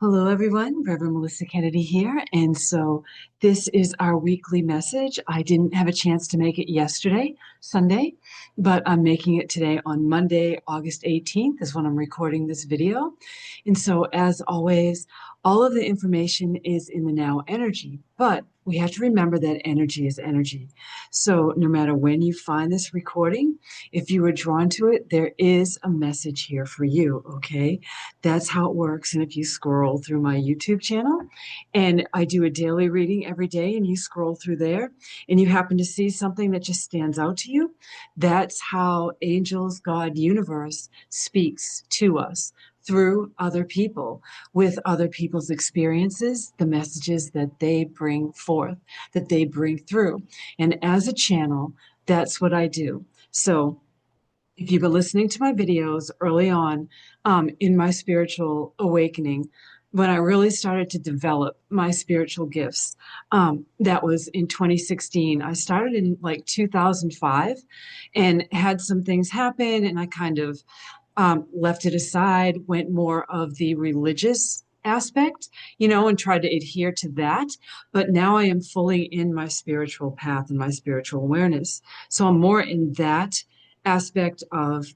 Hello, everyone. Reverend Melissa Kennedy here. And so this is our weekly message. I didn't have a chance to make it yesterday, Sunday, but I'm making it today on Monday, August 18th is when I'm recording this video. And so as always, all of the information is in the now energy, but we have to remember that energy is energy. So no matter when you find this recording, if you are drawn to it, there is a message here for you, okay? That's how it works. And if you scroll through my YouTube channel, and I do a daily reading every day, and you scroll through there, and you happen to see something that just stands out to you, that's how angels, God, universe speaks to us through other people, with other people's experiences, the messages that they bring forth, that they bring through. And as a channel, that's what I do. So if you've been listening to my videos early on in my spiritual awakening, when I really started to develop my spiritual gifts, that was in 2016. I started in like 2005 and had some things happen, and I kind of left it aside, went more of the religious aspect, and tried to adhere to that. But now I am fully in my spiritual path and my spiritual awareness. So I'm more in that aspect of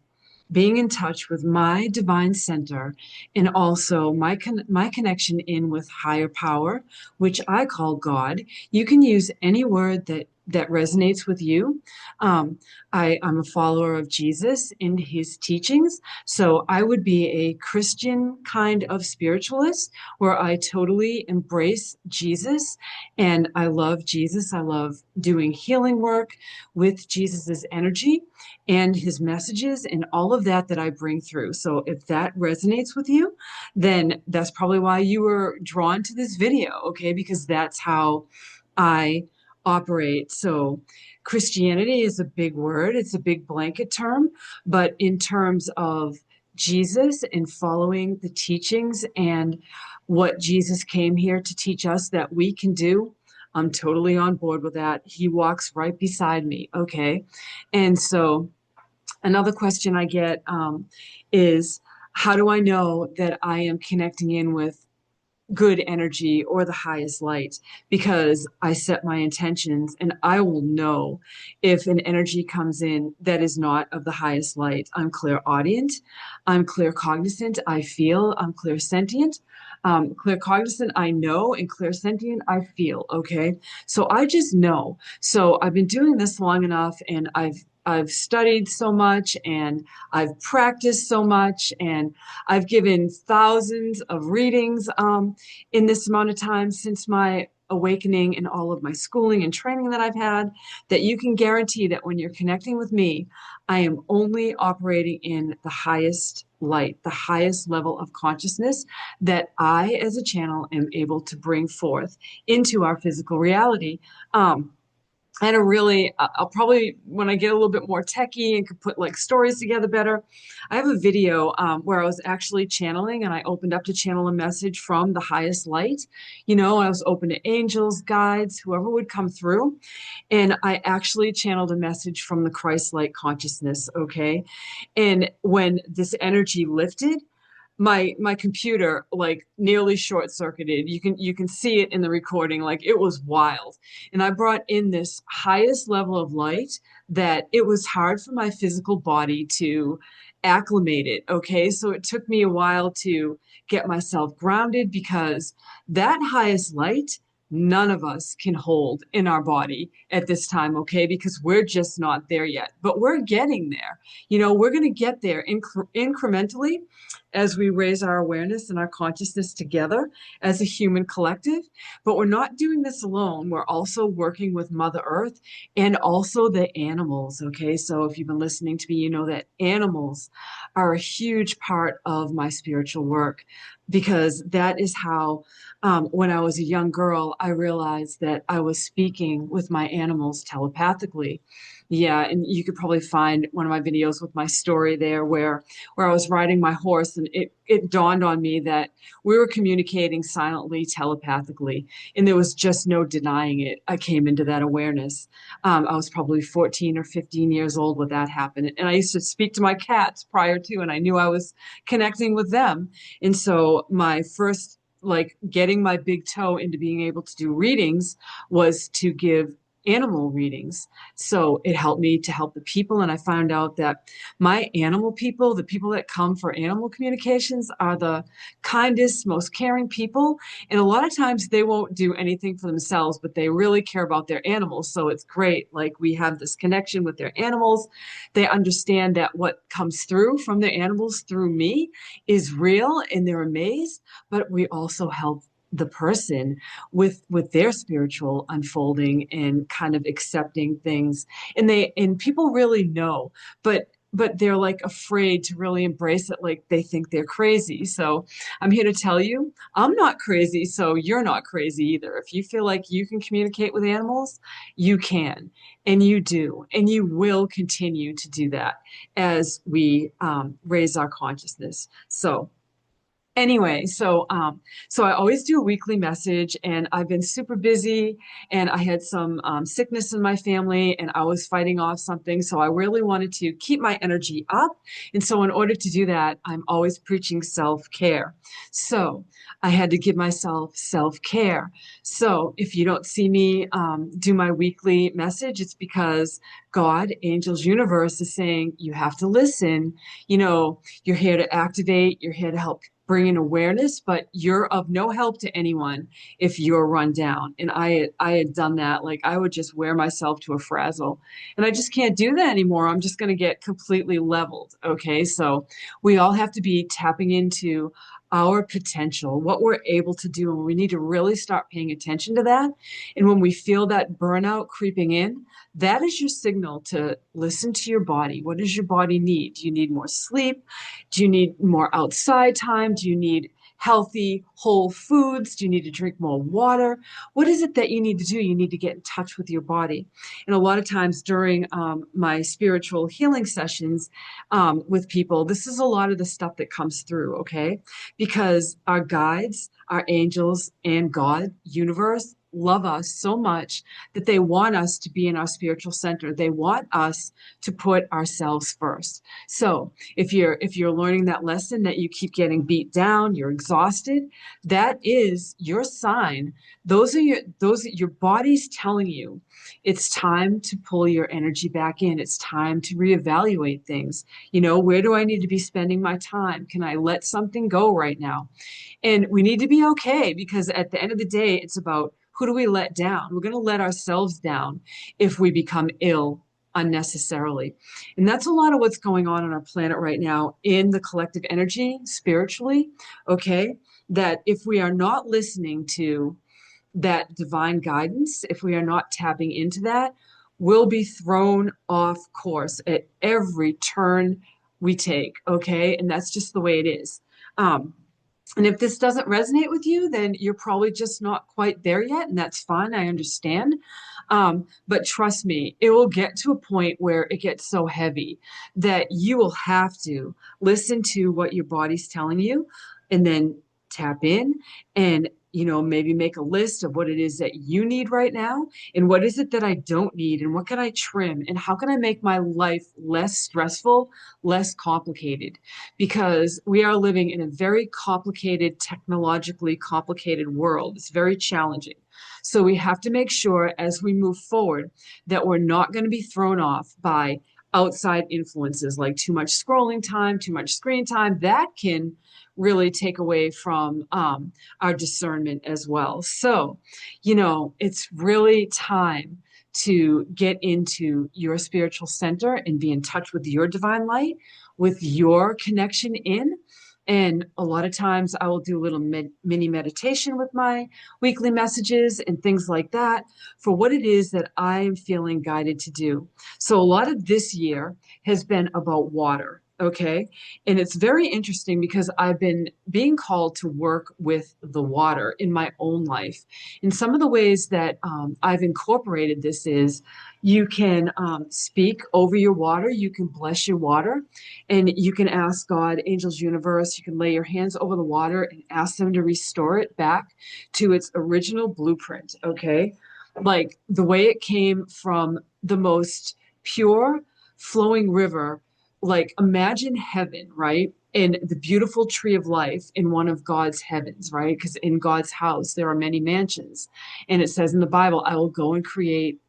being in touch with my divine center, and also my connection in with higher power, which I call God. You can use any word that resonates with you. I'm a follower of Jesus in his teachings, so I would be a Christian kind of spiritualist where I totally embrace Jesus, and I love Jesus. I love doing healing work with Jesus's energy and his messages and all of that I bring through. So if that resonates with you, then that's probably why you were drawn to this video, okay? Because that's how I operate. So Christianity is a big word. It's a big blanket term, but in terms of Jesus and following the teachings and what Jesus came here to teach us that we can do, I'm totally on board with that. He walks right beside me, okay? And so another question I get is, how do I know that I am connecting in with good energy or the highest light? Because I set my intentions, and I will know if an energy comes in that is not of the highest light. I'm clairaudient, I'm claircognizant, I feel, I'm clairsentient. Claircognizant, I know, and clairsentient, I feel. Okay, so I just know. So I've been doing this long enough, and I've studied so much, and I've practiced so much, and I've given thousands of readings in this amount of time since my awakening and all of my schooling and training that I've had, that you can guarantee that when you're connecting with me, I am only operating in the highest light, the highest level of consciousness that I, as a channel, am able to bring forth into our physical reality. And I'll probably, when I get a little bit more techie and could put like stories together better, I have a video where I was actually channeling, and I opened up to channel a message from the highest light. I was open to angels, guides, whoever would come through. And I actually channeled a message from the Christ light consciousness, okay? And when this energy lifted, my computer like nearly short circuited. You can see it in the recording, like it was wild. And I brought in this highest level of light that it was hard for my physical body to acclimate it. Okay, so it took me a while to get myself grounded, because that highest light, none of us can hold in our body at this time, okay? Because we're just not there yet, but we're getting there. We're going to get there incrementally as we raise our awareness and our consciousness together as a human collective. But we're not doing this alone. We're also working with Mother Earth and also the animals, okay? So if you've been listening to me, you know that animals are a huge part of my spiritual work, because that is how, when I was a young girl, I realized that I was speaking with my animals telepathically. Yeah, and you could probably find one of my videos with my story there where I was riding my horse, and it dawned on me that we were communicating silently, telepathically, and there was just no denying it. I came into that awareness. I was probably 14 or 15 years old when that happened, and I used to speak to my cats prior to, and I knew I was connecting with them. And so my first like getting my big toe into being able to do readings was to give animal readings. So it helped me to help the people. And I found out that my animal people, the people that come for animal communications, are the kindest, most caring people. And a lot of times they won't do anything for themselves, but they really care about their animals. So it's great. Like we have this connection with their animals. They understand that what comes through from their animals through me is real and they're amazed, but we also help the person with their spiritual unfolding and kind of accepting things. And people really know, but they're like afraid to really embrace it, like they think they're crazy. So I'm here to tell you I'm not crazy, so you're not crazy either. If you feel like you can communicate with animals, you can, and you do, and you will continue to do that as we raise our consciousness. So anyway, so I always do a weekly message, and I've been super busy, and I had some sickness in my family, and I was fighting off something, so I really wanted to keep my energy up, and so in order to do that, I'm always preaching self-care. So I had to give myself self-care. So if you don't see me do my weekly message, it's because God, angels, universe is saying you have to listen. You know, you're here to activate, you're here to help bring in awareness, but you're of no help to anyone if you're run down. And I had done that. Like I would just wear myself to a frazzle. And I just can't do that anymore. I'm just going to get completely leveled. Okay. So we all have to be tapping into our potential, what we're able to do. And we need to really start paying attention to that. And when we feel that burnout creeping in, that is your signal to listen to your body. What does your body need? Do you need more sleep? Do you need more outside time? Do you need healthy, whole foods? Do you need to drink more water? What is it that you need to do? You need to get in touch with your body. And a lot of times during my spiritual healing sessions with people, this is a lot of the stuff that comes through, okay? Because our guides, our angels, and God, universe, love us so much that they want us to be in our spiritual center. They want us to put ourselves first. So if you're learning that lesson that you keep getting beat down, you're exhausted, that is your sign. Your body's telling you it's time to pull your energy back in. It's time to reevaluate things. You know, where do I need to be spending my time? Can I let something go right now? And we need to be okay because at the end of the day, it's about who do we let down? We're going to let ourselves down if we become ill unnecessarily. And that's a lot of what's going on our planet right now in the collective energy, spiritually. Okay. That if we are not listening to that divine guidance, if we are not tapping into that, we'll be thrown off course at every turn we take. Okay. And that's just the way it is. And if this doesn't resonate with you, then you're probably just not quite there yet, and that's fine. I understand. But trust me, it will get to a point where it gets so heavy that you will have to listen to what your body's telling you and then tap in and maybe make a list of what it is that you need right now and what is it that I don't need and what can I trim and how can I make my life less stressful, less complicated, because we are living in a very complicated, technologically complicated world. It's very challenging. So we have to make sure as we move forward that we're not going to be thrown off by outside influences like too much scrolling time, too much screen time. That can really take away from our discernment as well. So, it's really time to get into your spiritual center and be in touch with your divine light, with your connection in. And a lot of times I will do a little mini meditation with my weekly messages and things like that for what it is that I am feeling guided to do. So a lot of this year has been about water. Okay. And it's very interesting because I've been being called to work with the water in my own life. And some of the ways that I've incorporated this is you can speak over your water, you can bless your water, and you can ask God, angels, universe, you can lay your hands over the water and ask them to restore it back to its original blueprint. Okay. Like the way it came from the most pure flowing river. Like imagine heaven, right? in the beautiful tree of life in one of God's heavens, right? Because in God's house, there are many mansions. And it says in the Bible, I will go and create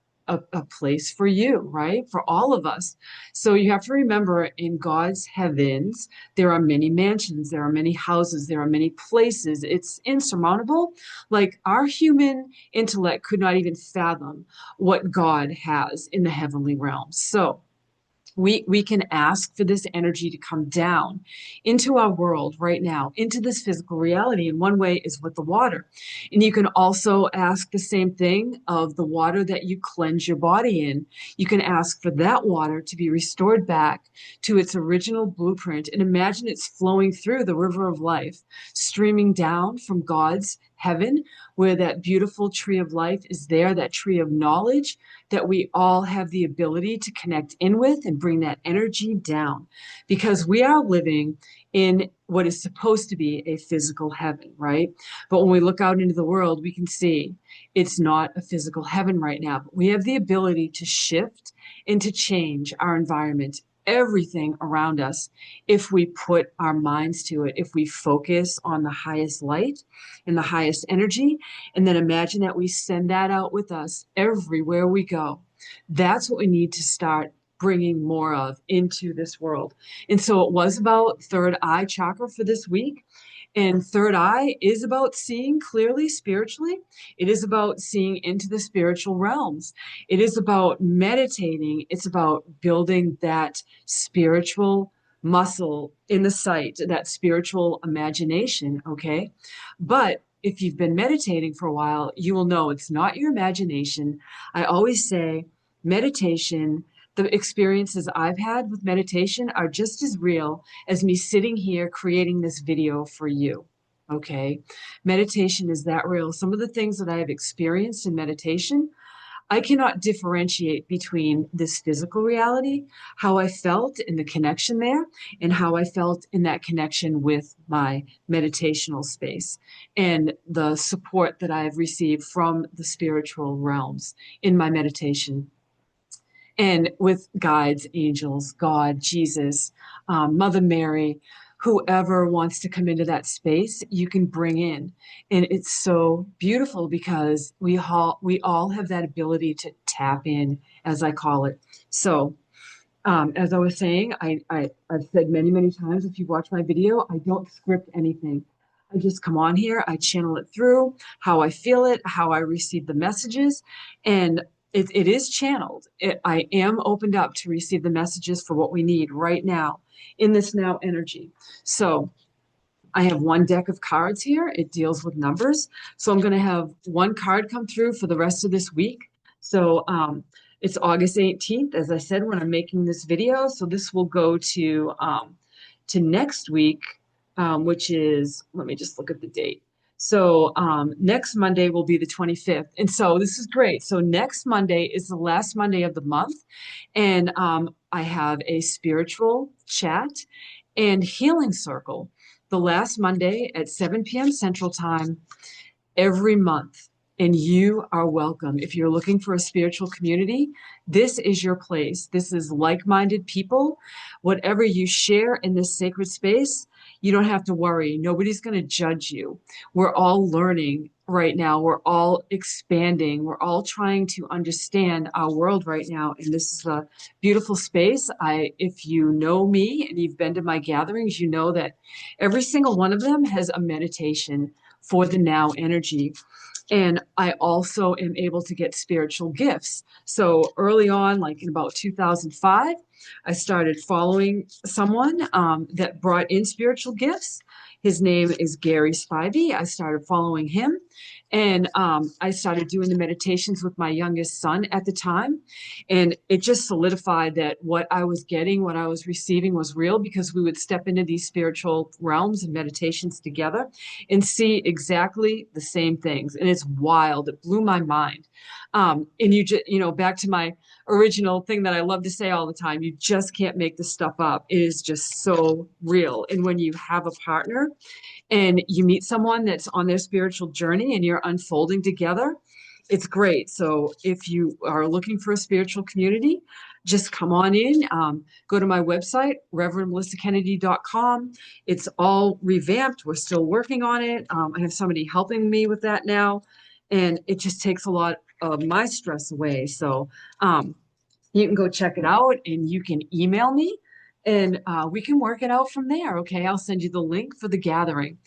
a place for you, right? For all of us. So you have to remember in God's heavens, there are many mansions, there are many houses, there are many places. It's insurmountable. Like our human intellect could not even fathom what God has in the heavenly realms. So we can ask for this energy to come down into our world right now, into this physical reality. And one way is with the water. And you can also ask the same thing of the water that you cleanse your body in. You can ask for that water to be restored back to its original blueprint. And imagine it's flowing through the river of life, streaming down from God's heaven, where that beautiful tree of life is there, that tree of knowledge that we all have the ability to connect in with and bring that energy down, because we are living in what is supposed to be a physical heaven, right? But when we look out into the world, we can see it's not a physical heaven right now, but we have the ability to shift and to change our environment, everything around us, if we put our minds to it, if we focus on the highest light and the highest energy, and then imagine that we send that out with us everywhere we go. That's what we need to start bringing more of into this world. And so it was about third eye chakra for this week. And third eye is about seeing clearly spiritually. It is about seeing into the spiritual realms. It is about meditating. It's about building that spiritual muscle in the sight, that spiritual imagination. Okay. But if you've been meditating for a while, you will know it's not your imagination. I always say meditation, the experiences I've had with meditation are just as real as me sitting here creating this video for you. Okay. Meditation is that real. Some of the things that I have experienced in meditation, I cannot differentiate between this physical reality, how I felt in the connection there, and how I felt in that connection with my meditational space and the support that I have received from the spiritual realms in my meditation and with guides, angels, God, Jesus, Mother Mary, whoever wants to come into that space, you can bring in. And it's so beautiful because we all have that ability to tap in, as I call it. So as I was saying, I've said many, many times, if you watch my video, I don't script anything. I just come on here, I channel it through how I feel it, how I receive the messages, and it is channeled. I am opened up to receive the messages for what we need right now in this now energy. So I have one deck of cards here. It deals with numbers. So I'm going to have one card come through for the rest of this week. So it's August 18th, as I said, when I'm making this video. So this will go to next week, which is, let me just look at the date. So next Monday will be the 25th. And so this is great. So next Monday is the last Monday of the month. And I have a spiritual chat and healing circle the last Monday at 7 p.m. Central Time every month. And you are welcome. If you're looking for a spiritual community, this is your place. This is like-minded people. Whatever you share in this sacred space, you don't have to worry. Nobody's going to judge you. We're all learning right now. We're all expanding. We're all trying to understand our world right now. And this is a beautiful space. If you know me and you've been to my gatherings, you know that every single one of them has a meditation for the now energy. And I also am able to get spiritual gifts. So early on, like in about 2005, I started following someone that brought in spiritual gifts. His name is Gary Spivey. I started following him. And I started doing the meditations with my youngest son at the time. And it just solidified that what I was getting, what I was receiving was real, because we would step into these spiritual realms and meditations together and see exactly the same things. And it's wild. It blew my mind. And back to my original thing that I love to say all the time, you just can't make this stuff up. It is just so real. And when you have a partner and you meet someone that's on their spiritual journey and you're unfolding together, It's great. So if you are looking for a spiritual community, just come on in. Go to my website, reverendmelissakennedy.com. It's all revamped. We're still working on it. I have somebody helping me with that now, and it just takes a lot of my stress away. So um, you can go check it out and you can email me and we can work it out from there. Okay. I'll send you the link for the gathering.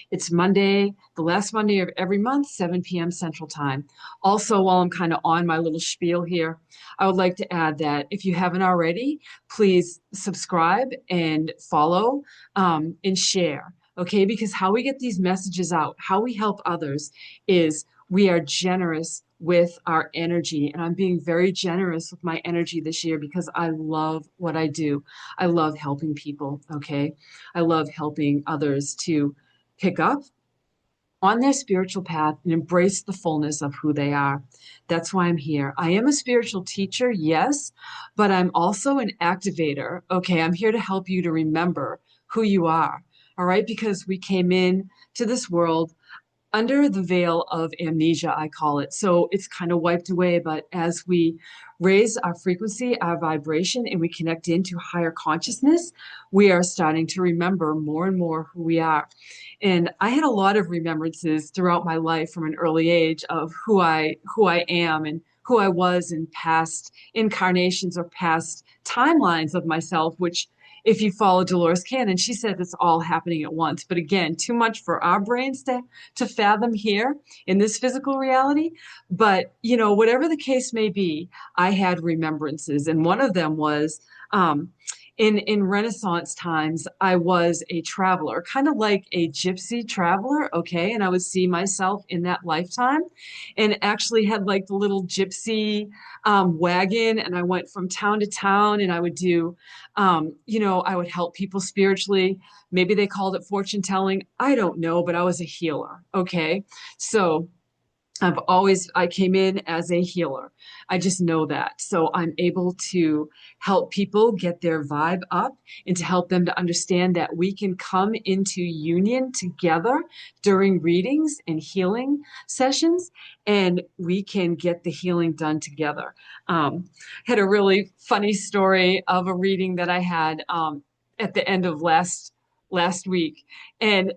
It's Monday, the last Monday of every month, 7 p.m. Central Time. Also, while I'm kind of on my little spiel here, I would like to add that if you haven't already, please subscribe and follow and share. Okay. Because how we get these messages out, how we help others is we are generous with our energy. And I'm being very generous with my energy this year because I love what I do. I love helping people. Okay. I love helping others to pick up on their spiritual path and embrace the fullness of who they are. That's why I'm here. I am a spiritual teacher, yes, but I'm also an activator. Okay. I'm here to help you to remember who you are. All right. Because we came in to this world under the veil of amnesia, I call it. So it's kind of wiped away. But as we raise our frequency, our vibration, and we connect into higher consciousness, we are starting to remember more and more who we are. And I had a lot of remembrances throughout my life from an early age of who I am and who I was in past incarnations or past timelines of myself, which if you follow Dolores Cannon, she said it's all happening at once. But again, too much for our brains to fathom here in this physical reality. But, whatever the case may be, I had remembrances. And one of them was in Renaissance times, I was a traveler, kind of like a gypsy traveler. Okay. And I would see myself in that lifetime and actually had like the little gypsy wagon. And I went from town to town and I would do I would help people spiritually. Maybe they called it fortune telling. I don't know, but I was a healer. Okay. So I came in as a healer. I just know that. So I'm able to help people get their vibe up and to help them to understand that we can come into union together during readings and healing sessions, and we can get the healing done together. Had a really funny story of a reading that I had at the end of last week. And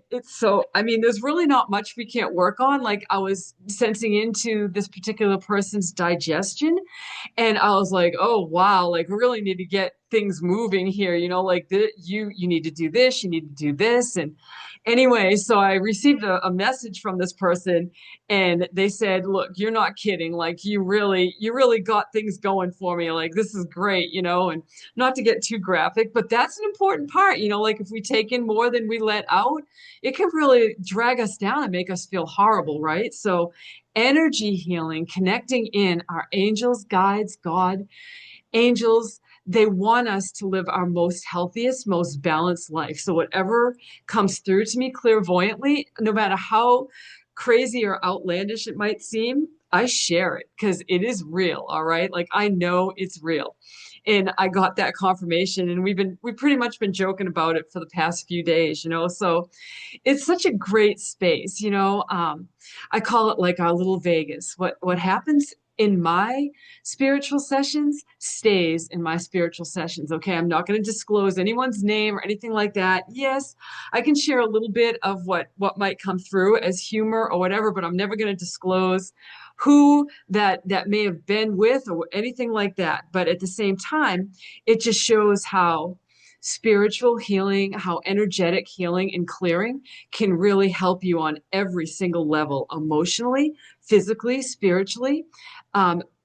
I mean, there's really not much we can't work on. Like I was sensing into this particular person's digestion and I was like, oh wow, like we really need to get things moving here, like you need to do this, you need to do this. And anyway, so I received a message from this person and they said, look, you're not kidding. Like you really got things going for me. Like this is great, and not to get too graphic, but that's an important part, like if we take in more than we let out, it can really drag us down and make us feel horrible, right? So energy healing, connecting in our angels, guides, God, angels, they want us to live our most healthiest, most balanced life. So whatever comes through to me clairvoyantly, no matter how crazy or outlandish it might seem, I share it because it is real. All right. Like I know it's real. And I got that confirmation and we've pretty much been joking about it for the past few days, so it's such a great space, I call it like our little Vegas. What happens in my spiritual sessions stays in my spiritual sessions. Okay, I'm not going to disclose anyone's name or anything like that. Yes, I can share a little bit of what might come through as humor or whatever, but I'm never going to disclose who that may have been with or anything like that. But at the same time, it just shows how spiritual healing, how energetic healing and clearing can really help you on every single level, emotionally, physically, spiritually.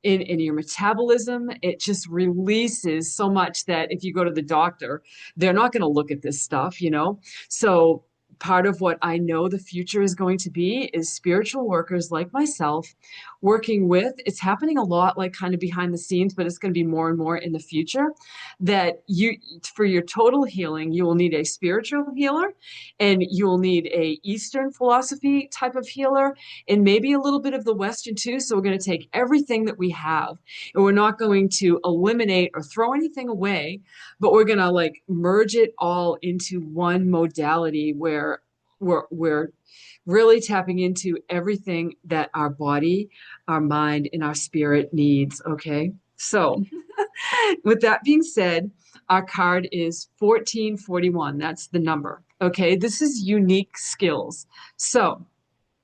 In your metabolism, it just releases so much that if you go to the doctor, they're not going to look at this stuff. So part of what I know the future is going to be is spiritual workers like myself working with, it's happening a lot like kind of behind the scenes, but it's going to be more and more in the future that for your total healing, you will need a spiritual healer and you will need a Eastern philosophy type of healer and maybe a little bit of the Western too. So we're going to take everything that we have and we're not going to eliminate or throw anything away, but we're going to like merge it all into one modality where we're really tapping into everything that our body, our mind, and our spirit needs. Okay. So with that being said, our card is 1441. That's the number. Okay. This is unique skills. So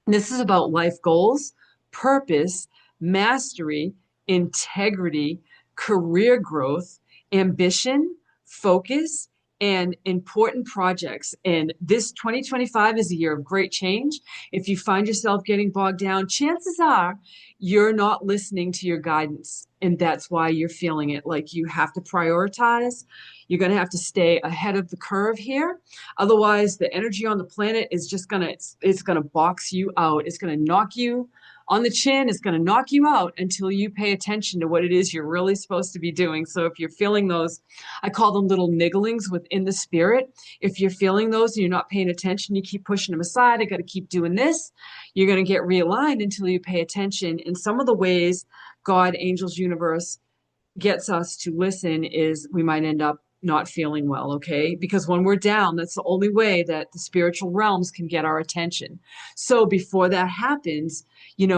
this is about life goals, purpose, mastery, integrity, career growth, ambition, focus, and important projects. And this 2025 is a year of great change. If you find yourself getting bogged down, chances are you're not listening to your guidance. And that's why you're feeling it. Like you have to prioritize. You're going to have to stay ahead of the curve here. Otherwise, the energy on the planet is just it's going to box you out. It's going to knock you on the chin. It's going to knock you out until you pay attention to what it is you're really supposed to be doing. So if you're feeling those, I call them little nigglings within the spirit. If you're feeling those and you're not paying attention, you keep pushing them aside. I got to keep doing this. You're going to get realigned until you pay attention. And some of the ways God, angels, universe gets us to listen is we might end up not feeling well, okay? Because when we're down, that's the only way that the spiritual realms can get our attention. So before that happens,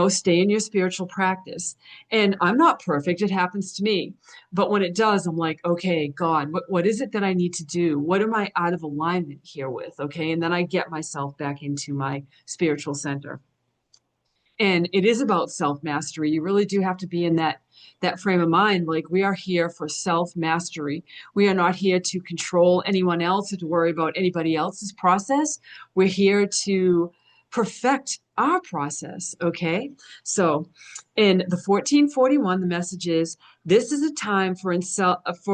stay in your spiritual practice. And I'm not perfect, it happens to me. But when it does, I'm like, okay, God, what is it that I need to do? What am I out of alignment here with? Okay. And then I get myself back into my spiritual center. And it is about self-mastery. You really do have to be in that frame of mind. Like we are here for self-mastery. We are not here to control anyone else or to worry about anybody else's process. We're here to perfect our process. Okay. So in the 1441, the message is this is a time for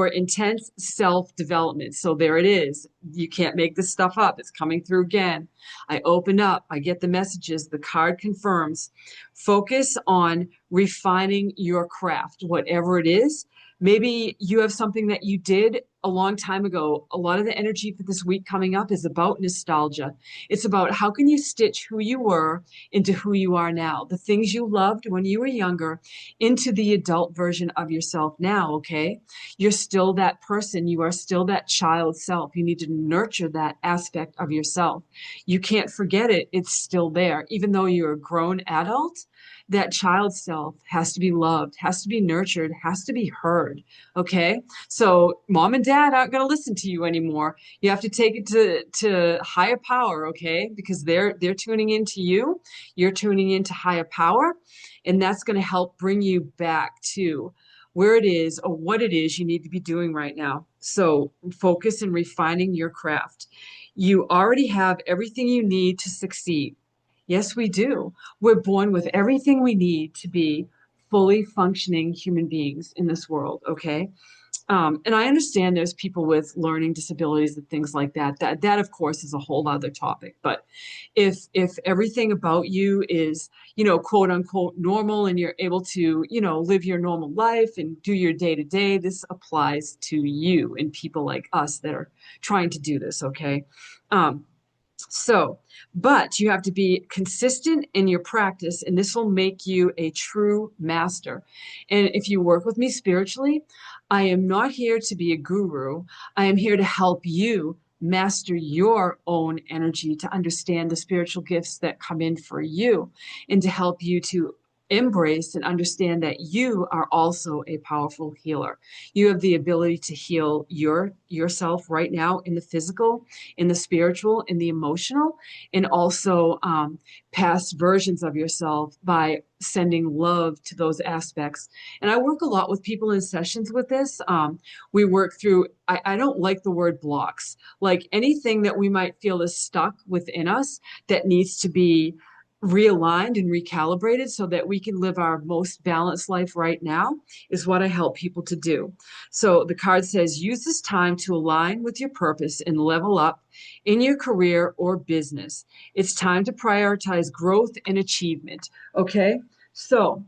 intense self-development. So there it is. You can't make this stuff up. It's coming through again. I open up, I get the messages, the card confirms. Focus on refining your craft, whatever it is. Maybe you have something that you did a long time ago. A lot of the energy for this week coming up is about nostalgia. It's about how can you stitch who you were into who you are now, the things you loved when you were younger into the adult version of yourself now, okay? You're still that person. You are still that child self. You need to nurture that aspect of yourself. You can't forget it. It's still there. Even though you're a grown adult, that child self has to be loved, has to be nurtured, has to be heard. Okay. So mom and dad aren't going to listen to you anymore. You have to take it to higher power. Okay. Because they're tuning into you. You're tuning into higher power. And that's going to help bring you back to where it is or what it is you need to be doing right now. So focus and refining your craft. You already have everything you need to succeed. Yes, we do. We're born with everything we need to be fully functioning human beings in this world, okay? And I understand there's people with learning disabilities and things like that. That of course is a whole other topic. But if everything about you is, quote unquote normal and you're able to, live your normal life and do your day to day, this applies to you and people like us that are trying to do this, okay? But you have to be consistent in your practice, and this will make you a true master. And if you work with me spiritually, I am not here to be a guru. I am here to help you master your own energy, to understand the spiritual gifts that come in for you, and to help you to embrace and understand that you are also a powerful healer. You have the ability to heal yourself right now in the physical, in the spiritual, in the emotional, and also past versions of yourself by sending love to those aspects. And I work a lot with people in sessions with this. We work through, I don't like the word blocks, like anything that we might feel is stuck within us that needs to be realigned and recalibrated so that we can live our most balanced life right now is what I help people to do. So the card says, use this time to align with your purpose and level up in your career or business. It's time to prioritize growth and achievement. Okay. So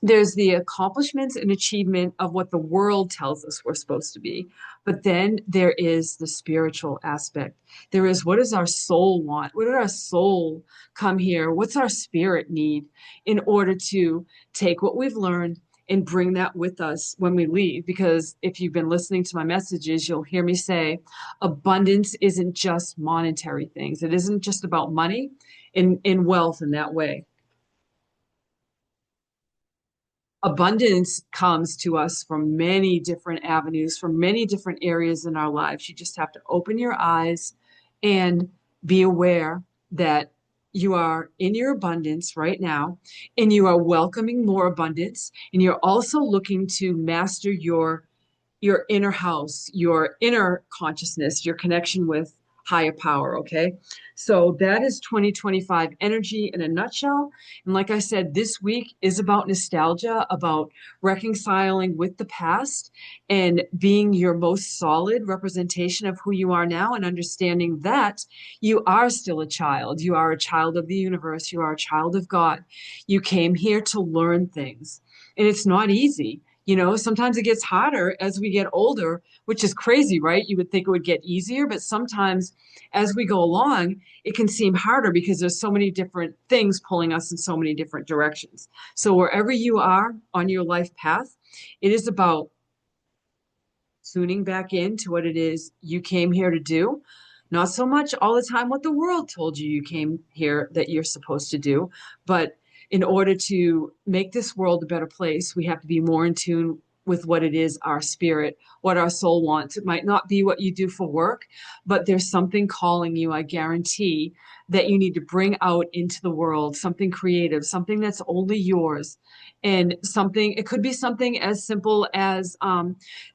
there's the accomplishments and achievement of what the world tells us we're supposed to be. But then there is the spiritual aspect. There is, what does our soul want? What did our soul come here? What's our spirit need in order to take what we've learned and bring that with us when we leave. Because if you've been listening to my messages, you'll hear me say abundance isn't just monetary things. It isn't just about money in wealth in that way. Abundance comes to us from many different avenues, from many different areas in our lives. You just have to open your eyes and be aware that you are in your abundance right now, and you are welcoming more abundance, and you're also looking to master your inner house, your inner consciousness, your connection with higher power. Okay. So that is 2025 energy in a nutshell. And like I said, this week is about nostalgia, about reconciling with the past and being your most solid representation of who you are now, and understanding that you are still a child. You are a child of the universe. You are a child of God. You came here to learn things, and it's not easy. Sometimes it gets harder as we get older, which is crazy, right? You would think it would get easier, but sometimes as we go along, it can seem harder because there's so many different things pulling us in so many different directions. So wherever you are on your life path, it is about tuning back into what it is you came here to do. Not so much all the time what the world told you came here that you're supposed to do, but in order to make this world a better place, we have to be more in tune with what it is our spirit, what our soul wants. It might not be what you do for work, but there's something calling you, I guarantee, that you need to bring out into the world, something creative, something that's only yours. And something, it could be something as simple as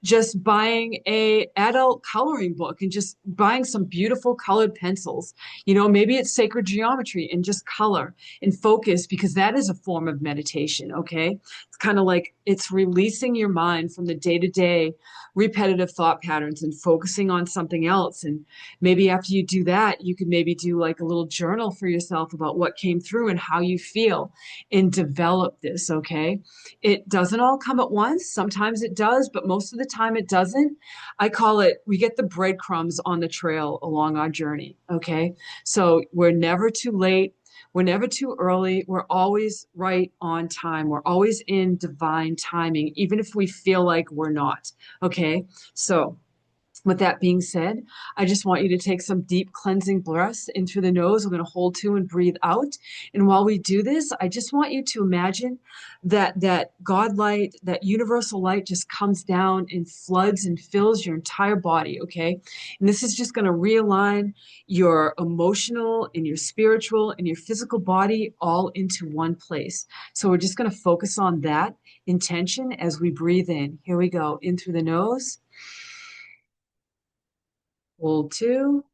just buying a adult coloring book and just buying some beautiful colored pencils. Maybe it's sacred geometry and just color and focus, because that is a form of meditation. Okay. It's kind of like it's releasing your mind from the day-to-day repetitive thought patterns and focusing on something else. And maybe after you do that, you could maybe do like a little journal for yourself about what came through and how you feel, and develop this. Okay. It doesn't all come at once. Sometimes it does, but most of the time it doesn't. I call it, we get the breadcrumbs on the trail along our journey. Okay. So we're never too late. We're never too early. We're always right on time. We're always in divine timing, even if we feel like we're not. Okay. So with that being said, I just want you to take some deep cleansing breaths in through the nose. We're going to hold two and breathe out. And while we do this, I just want you to imagine that God light, that universal light just comes down and floods and fills your entire body, okay? And this is just going to realign your emotional and your spiritual and your physical body all into one place. So we're just going to focus on that intention as we breathe in. Here we go. In through the nose. Hold two,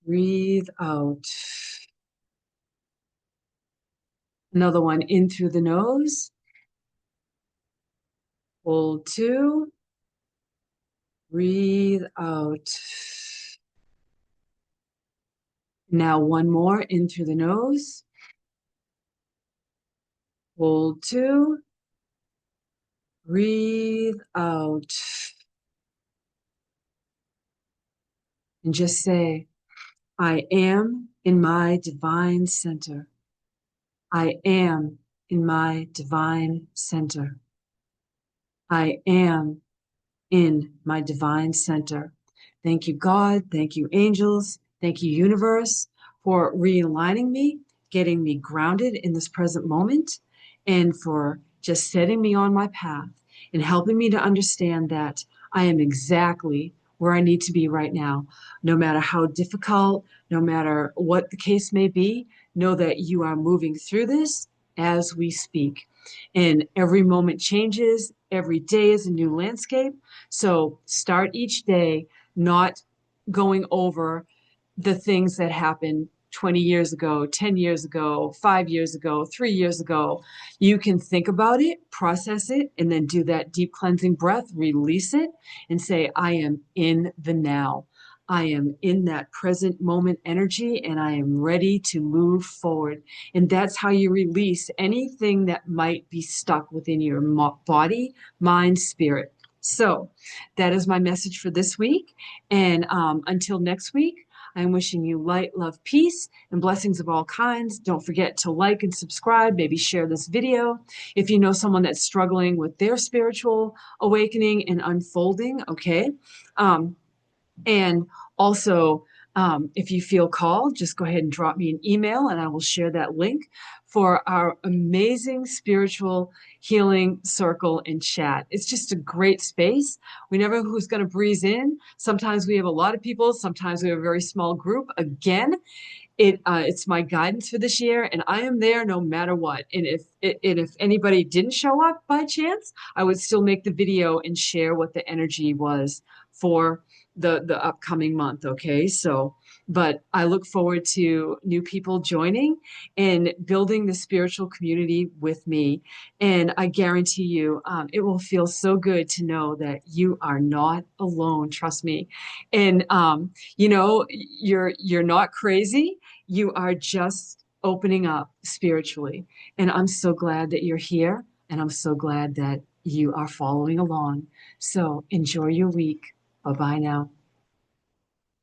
breathe out. Another one in through the nose. Hold two, breathe out. Now one more in through the nose. Hold two, breathe out. And just say, I am in my divine center. I am in my divine center. I am in my divine center. Thank you, God. Thank you, angels. Thank you, universe, for realigning me, getting me grounded in this present moment, and for just setting me on my path and helping me to understand that I am exactly where I need to be right now. No matter how difficult, no matter what the case may be, know that you are moving through this as we speak. And every moment changes. Every day is a new landscape. So start each day not going over the things that happened 20 years ago, 10 years ago, 5 years ago, 3 years ago. You can think about it, process it, and then do that deep cleansing breath, release it, and say, I am in the now. I am in that present moment energy, and I am ready to move forward. And that's how you release anything that might be stuck within your body, mind, spirit. So that is my message for this week. And until next week, I'm wishing you light, love, peace, and blessings of all kinds. Don't forget to like and subscribe, maybe share this video. If you know someone that's struggling with their spiritual awakening and unfolding, okay? Um, and also, if you feel called, just go ahead and drop me an email and I will share that link for our amazing spiritual healing circle and chat. It's just a great space. We never know who's going to breeze in. Sometimes we have a lot of people, sometimes we have a very small group. Again, it's my guidance for this year, and I am there no matter what. And if anybody didn't show up by chance, I would still make the video and share what the energy was for the upcoming month. Okay, so but I look forward to new people joining and building the spiritual community with me. And I guarantee you, it will feel so good to know that you are not alone. Trust me. And you're not crazy. You are just opening up spiritually. And I'm so glad that you're here. And I'm so glad that you are following along. So enjoy your week. Bye bye now.